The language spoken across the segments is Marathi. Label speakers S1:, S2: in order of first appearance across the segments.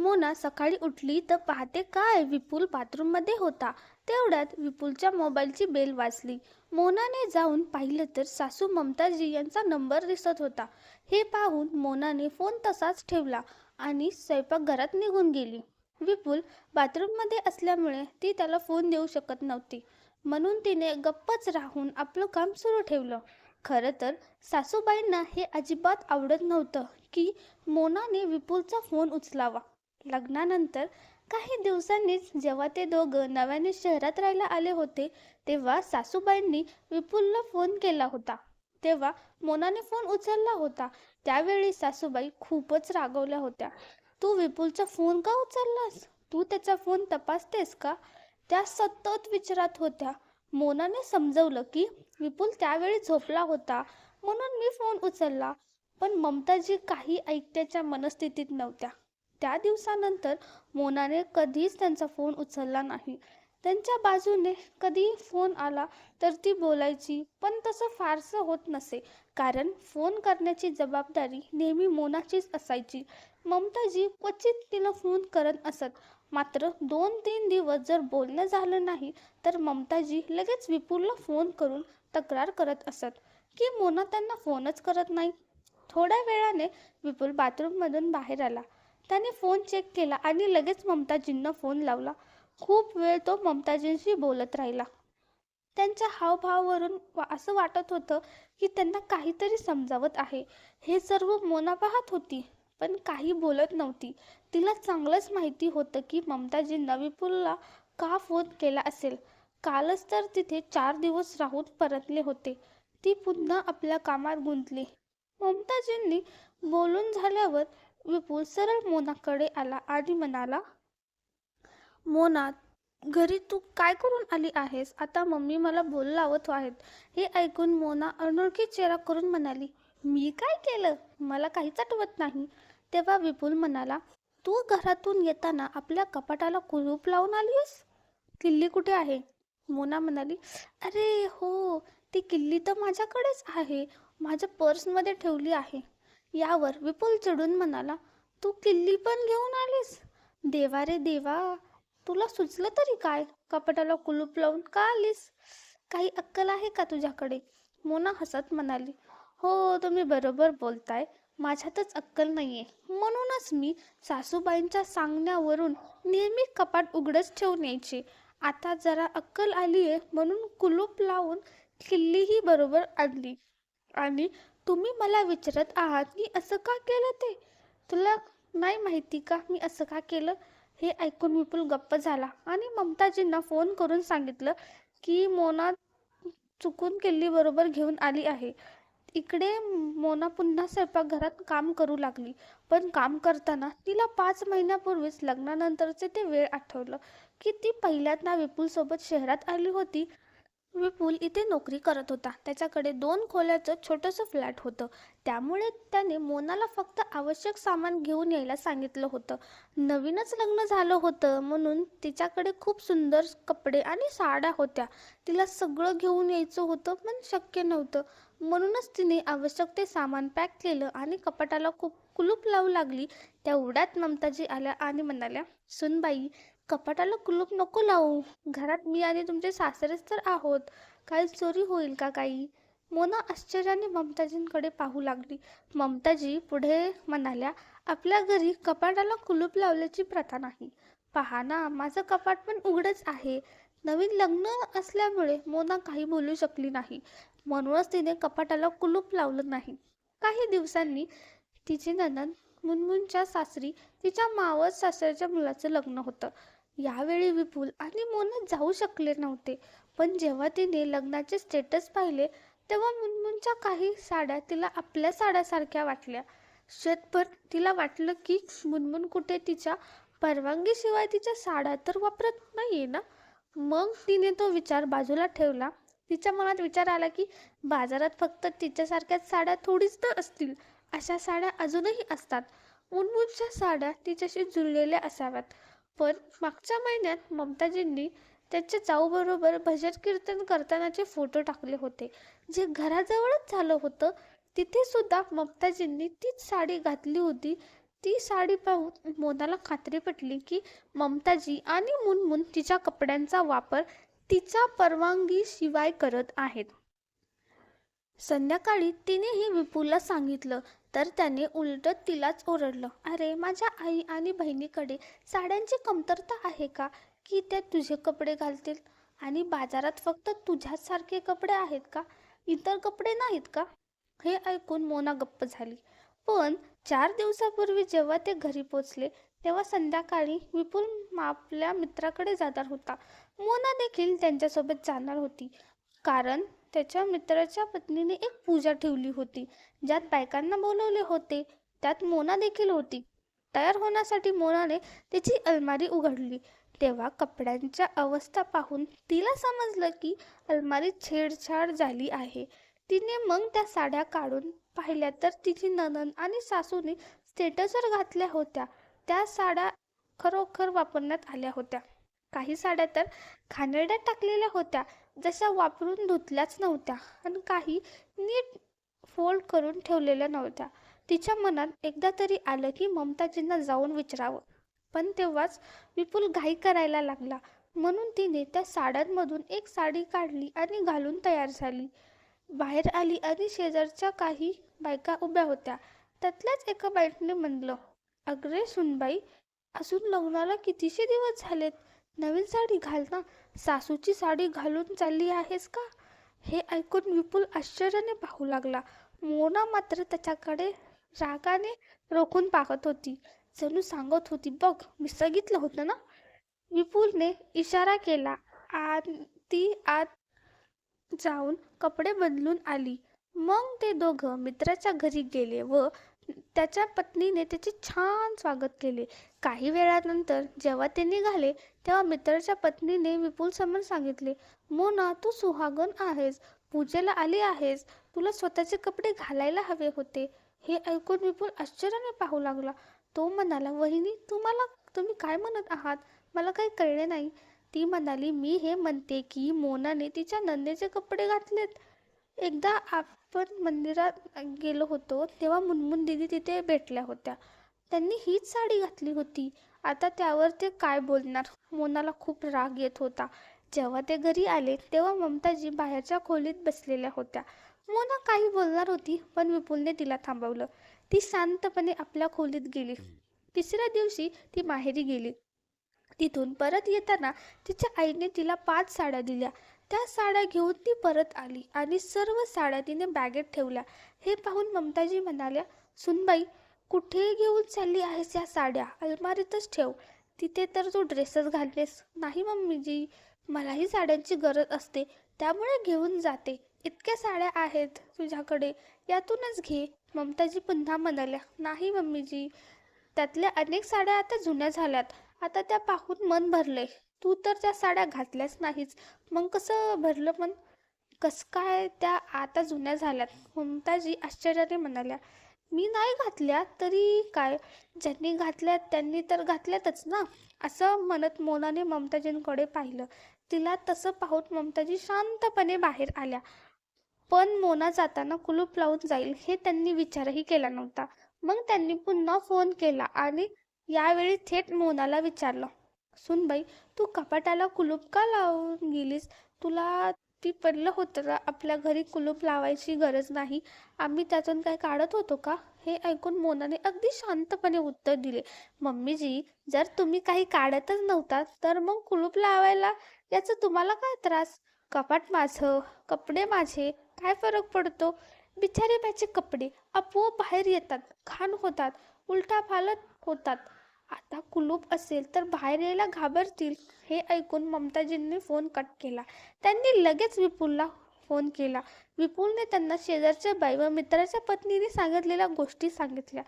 S1: मोना सकाळी उठली तर पाहते काय विपुल बाथरूममध्ये होता. तेवढ्यात विपुलच्या मोबाईलची बेल वाजली. मोनाने जाऊन पाहिलं तर सासू ममताजी यांचा नंबर दिसत होता. हे पाहून मोनाने फोन तसाच ठेवला आणि स्वयंपाकघरात निघून गेली. विपुल बाथरूममध्ये असल्यामुळे ती त्याला फोन देऊ शकत नव्हती, म्हणून तिने गप्पच राहून आपलं काम सुरू ठेवलं. खरं तर सासूबाईंना हे अजिबात आवडत नव्हतं की मोनाने विपुलचा फोन उचलावा. लग्नानंतर काही दिवसांनीच जेव्हा ते दोघं नव्याने शहरात राहायला आले होते, तेव्हा सासूबाईंनी विपुलला फोन केला होता. तेव्हा मोनाने फोन उचलला होता. त्यावेळी सासूबाई खूपच रागवल्या होत्या. तू विपुलचा फोन का उचललास? तू त्याचा फोन तपासतेस का? त्या सतत विचारत होत्या. मोनाने समजवलं की विपुल त्यावेळी झोपला होता, म्हणून मी फोन उचलला. पण ममताजी काही ऐकण्याच्या मनस्थितीत नव्हत्या. त्या दिवसानंतर मोनाने कधीच त्यांचा फोन उचलला नाही. त्यांच्या बाजूने कधी फोन आला तर ती बोलायची, पण तसं फारसं होत नसे, कारण फोन करण्याची जबाबदारी नेहमी मोनाचीच असायची. ममताजी क्वचित तिला फोन करत असत. मात्र 2-3 दिवस जर बोलणं झालं नाही तर ममताजी लगेच विपुलला फोन करून तक्रार करत असत की मोना त्यांना फोनच करत नाही. थोड्या वेळाने विपुल बाथरूममधून बाहेर आला. त्याने फोन चेक केला आणि लगेच ममताजींना फोन लावला. खूप वेळ तो ममताजींशी बोलत राहिला. त्यांच्या हावभावावरून असं वाटत होतं की त्यांना काहीतरी समजावत आहे. हे सर्व मोना पाहत होती, पण काही बोलत नव्हती. तिला चांगलंच माहिती होतं की ममताजींना विपुलला का फोन केला असेल. कालच तर तिथे 4 दिवस राहून परतले होते. ती पुन्हा आपल्या कामात गुंतली. ममताजींनी बोलून झाल्यावर विपुल सरळ मोनाकडे आला आणि म्हणाला, मोना, घरी तू काय करून आली आहेस? आता मम्मी मला बोल लावत आहेत. हे ऐकून मोना अनोळखी चेहरा करून म्हणाली, मी काय केलं? मला काहीच आठवत नाही. तेव्हा विपुल म्हणाला, तू घरातून येताना आपल्या कपाटाला कुलूप लावून आलीस? किल्ली कुठे आहे? मोना म्हणाली, अरे हो, ती किल्ली तर माझ्याकडेच आहे. माझ्या पर्समध्ये ठेवली आहे. यावर विपुल चिडून म्हणाला, तू किल्ली पण घेऊन आलीस? देवा रे देवा, तुला सुचलं तरी काय? कपाटाला कुलूप लावून का आलीस? काही अक्कल आहे का तुझ्याकडे? मोना हसत म्हणाली, हो, तुम्ही बरोबर बोलताय. माझ्यातच अक्कल नाहीये, म्हणूनच मी सासूबाईंच्या सांगण्यावरून नेहमी कपाट उघडच ठेवून यायचे. आता जरा अक्कल आलीये म्हणून कुलूप लावून किल्लीही बरोबर आणली. आणि तुम्ही मला विचारत आहात की असं का केलं ते? तुला नाही माहिती का मी असं का केलं? हे ऐकून विपुल गप्प झाला आणि ममताजींना फोन करून सांगितलं की मोना चुकून किल्ली बरोबर घेऊन आली आहे. इकडे मोना पुन्हा स्वयंपाकघरात काम करू लागली. पण काम करताना तिला 5 महिन्यापूर्वीच लग्नानंतरचे ते वेळ आठवलं की ती पहिल्यांदा विपुलसोबत शहरात आली होती. विपुल इथे नोकरी करत होता. त्याच्याकडे 2 खोल्याचं छोटंसं फ्लॅट होतं. त्यामुळे त्याने मोनाला फक्त आवश्यक सामान घेऊन यायला सांगितलं होतं. नवीनच लग्न झालं होतं, म्हणून तिच्याकडे खूप सुंदर कपडे आणि साड्या होत्या. तिला सगळं घेऊन यायचं होतं, पण शक्य नव्हतं. म्हणूनच तिने आवश्यक ते सामान पॅक केलं आणि कपाटाला कुलूप लावू लागली. तेवढ्यात ममताजी आल्या आणि म्हणाल्या, सुनबाई, कपाटाला कुलूप नको लावू. घरात मी आणि तुमचे सासरेच तर आहोत. काही चोरी होईल का काही? मोना आश्चर्याने ममताजींकडे पाहू लागली. ममताजी पुढे म्हणाल्या, आपल्या घरी कपाटाला कुलूप लावल्याची प्रथा नाही. पहा ना, माझं कपाट पण उघडच आहे. नवीन लग्न असल्यामुळे मोना काही बोलू शकली नाही, म्हणूनच तिने कपाटाला कुलूप लावलं नाही. काही दिवसांनी तिची नणंद मुनमुनच्या सासरी तिच्या मावस सासऱ्याच्या मुलाचं लग्न होतं. यावेळी विपुल आणि मोना जाऊ शकले नव्हते. पण जेव्हा तिने लग्नाचे स्टेटस पाहिले तेव्हा मुनमुनच्या काही साड्या तिला आपल्या साड्यासारख्या वाटल्या. क्षणभर तिला वाटलं की मुनमुन कुठे तिच्या परवानगीशिवाय तिच्या साड्या तर वापरत नाहीये ना. मग तिने तो विचार बाजूला ठेवला. तिच्या मनात विचार आला की बाजारात फक्त तिच्यासारख्याच साड्या थोडीच तर असतील. अशा साड्या अजूनही असतात. मुनमुनच्या साड्या तिच्याशी जुळलेल्या असाव्यात. पण मागच्या महिन्यात ममताजींनी त्यांच्या जाऊबरोबर भजन कीर्तन करतानाचे फोटो टाकले होते, जे घराजवळच झालं होतं. तिथे सुद्धा ममताजींनी तीच साडी घातली होती. ती साडी पाहून मोनाला खात्री पटली की ममताजी आणि मुनमुन तिच्या कपड्यांचा वापर तिच्या परवानगीशिवाय करत आहेत. संध्याकाळी तिनेही विपुलला सांगितलं तर त्याने उलटत तिलाच ओरडलं, अरे माझ्या आई आणि बहिणीकडे साड्यांची कमतरता आहे का की त्या तुझे कपडे घालतील? आणि बाजारात फक्त तुझ्यासारखे कपडे आहेत का, इतर कपडे नाहीत का? हे ऐकून मोना गप्प झाली. पण 4 दिवसापूर्वी जेव्हा ते घरी पोचले तेव्हा संध्याकाळी विपुल आपल्या मित्राकडे जाणार होता. मोना देखील त्यांच्यासोबत जाणार होती, कारण त्याच्या मित्राच्या पत्नीने एक पूजा ठेवली होती ज्यात बायकांना बोलवले होते. त्यात मोना देखील होती. तयार होण्यासाठी मोनाने तिची अलमारी उघडली तेव्हा कपड्यांच्या अवस्था पाहून तिला समजलं की अलमारीत छेडछाड झाली आहे. तिने मग त्या साड्या काढून पाहिल्या तर तिची नणंद आणि सासूने स्टेटसवर घातल्या होत्या त्या साड्या खरोखर वापरण्यात आल्या होत्या. काही साड्या तर घाणेरड्यात टाकलेल्या होत्या, जशा वापरून धुतल्याच नव्हत्या, आणि काही नीट फोल्ड करून ठेवलेल्या नव्हत्या. तिच्या मनात एकदा तरी आलं की ममताजींना जाऊन विचारावं, पण तेव्हाच विपुल घाई करायला लागला. म्हणून तिने त्या साड्यांमधून एक साडी काढली आणि घालून तयार झाली. बाहेर आली आणि शेजारच्या काही बायका उभ्या होत्या. त्यातल्याच एका बाईने म्हणलं, अगरे सुनबाई, अजून लग्नाला कितीशे दिवस झालेत, नवीन साडी घाल ना, सासूची साडी घालून चालली आहेस का? हे ऐकून विपुल आश्चर्याने पाहू लागला. मोना मात्र त्याच्याकडे रागाने रोखून पाहत होती, जणू सांगत होती, बघ मी सांगितलं होतं ना. विपुलने इशारा केला आणि ती आत जाऊन कपडे बदलून आली. मग ते दोघं मित्राच्या घरी गेले व त्याच्या पत्नीने त्याचे छान स्वागत केले. काही वेळानंतर जेव्हा ते निघाले तेव्हा मित्राच्या पत्नीने विपुल समोर सांगितले, मोना तू सुहागण आहेस, पूजेला आली आहेस, तुला स्वतःचे कपडे घालायला हवे होते. हे ऐकून विपुल आश्चर्याने पाहू लागला. तो म्हणाला, वहिनी तुम्ही काय म्हणत आहात, मला काही कळले नाही. ती म्हणाली, मी हे म्हणते की मोनाने तिच्या नंदेचे कपडे घातलेत. एकदा आपण मंदिरात गेलो होतो तेव्हा मुनमुन दिदी तिथे भेटल्या होत्या. त्यांनी हीच साडी घातली होती. आता त्यावर ते काय बोलणार? मोनाला खूप राग येत होता. जेव्हा ते घरी आले तेव्हा ममताजी बाहेरच्या खोलीत बसलेल्या होत्या. मोना काही बोलणार होती पण विपुलने तिला थांबवलं. ती शांतपणे आपल्या खोलीत गेली. तिसऱ्या दिवशी ती माहेरी गेली. तिथून परत येताना तिच्या आईने तिला 5 साड्या दिल्या. त्या साड्या घेऊन ती परत आली आणि सर्व साड्या तिने बॅगेत ठेवल्या. हे पाहून ममताजी म्हणाल्या, सुनबाई, कुठे घेऊन चालली आहेस या साड्या? अलमारीतच ठेव. तिथे तर तू ड्रेसच घालतेस. नाही मम्मीजी, मलाही साड्यांची गरज असते त्यामुळे घेऊन जाते. इतक्या साड्या आहेत तुझ्याकडे, यातूनच घे. ममताजी पुन्हा म्हणाल्या, नाही मम्मीजी, त्यातल्या अनेक साड्या आता जुन्या झाल्यात. आता त्या पाहून मन भरले. तू तर त्या साड्या घातल्याच नाहीस. मग कसं भरलं मन? कस काय त्या आता जुन्या झाल्यात? ममताजी आश्चर्याने म्हणाल्या, मी नाही घातल्या तरी काय, ज्यांनी घातल्यात त्यांनी तर घातल्यातच ना. असं म्हणत मोनाने ममताजींकडे पाहिलं. तिला तसं पाहून ममताजी शांतपणे बाहेर आल्या. पण मोना जाताना कुलूप लावून जाईल हे त्यांनी विचारही केला नव्हता. मग त्यांनी पुन्हा फोन केला आणि यावेळी थेट मोनाला विचारलं, सुनबाई, तू कपाटाला कुलूप का लावून गेलीस? तुला ती पडलं होतं का आपल्या घरी कुलूप लावायची गरज नाही, आम्ही त्यातून काय काढत होतो का? हे ऐकून मोनाने अगदी शांतपणे उत्तर दिले, मम्मीजी, जर तुम्ही काही काढतच नव्हता तर मग कुलूप लावायला याचा तुम्हाला काय त्रास? कपाट माझं, कपडे माझे, काय फरक पडतो? बिचारे माझे कपडे आपोआप बाहेर येतात, घाण होतात, उलटापालट होतात. आता कुलूप असेल तर बाहेर यायला घाबरतील. हे ऐकून ममताजींनी फोन कट केला. त्यांनी लगेच विपुलला फोन केला. विपुलने त्यांना शेजारच्या बाई व मित्राच्या पत्नीने सांगितलेल्या गोष्टी सांगितल्या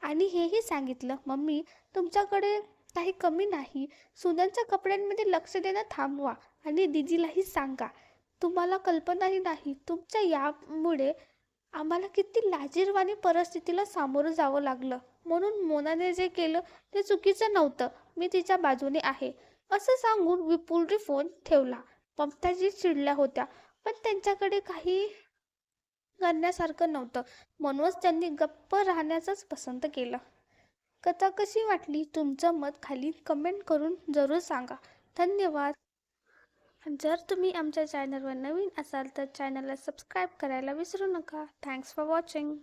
S1: आणि हेही सांगितलं, मम्मी, तुमच्याकडे काही कमी नाही. सुनांच्या कपड्यांमध्ये लक्ष देणं थांबवा आणि दीदीलाही सांगा. तुम्हाला कल्पनाही नाही, तुमच्या यामुळे आम्हाला किती लाजिरवाणी परिस्थितीला सामोरं जावं लागलं. म्हणून मोनाने जे केलं ते चुकीचं नव्हतं. मी तिच्या बाजूने आहे. असं सांगून विपुलने फोन ठेवला. ममताजी चिडल्या होत्या पण त्यांच्याकडे काही करण्यासारखं नव्हतं. म्हणूनच त्यांनी गप्प राहण्याचंच पसंत केलं. कथा कशी वाटली तुमचं मत खाली कमेंट करून जरूर सांगा. धन्यवाद. जर तुम्ही आमच्या चॅनलवर नवीन असाल तर चॅनलला सबस्क्राईब करायला विसरू नका. Thanks for watching.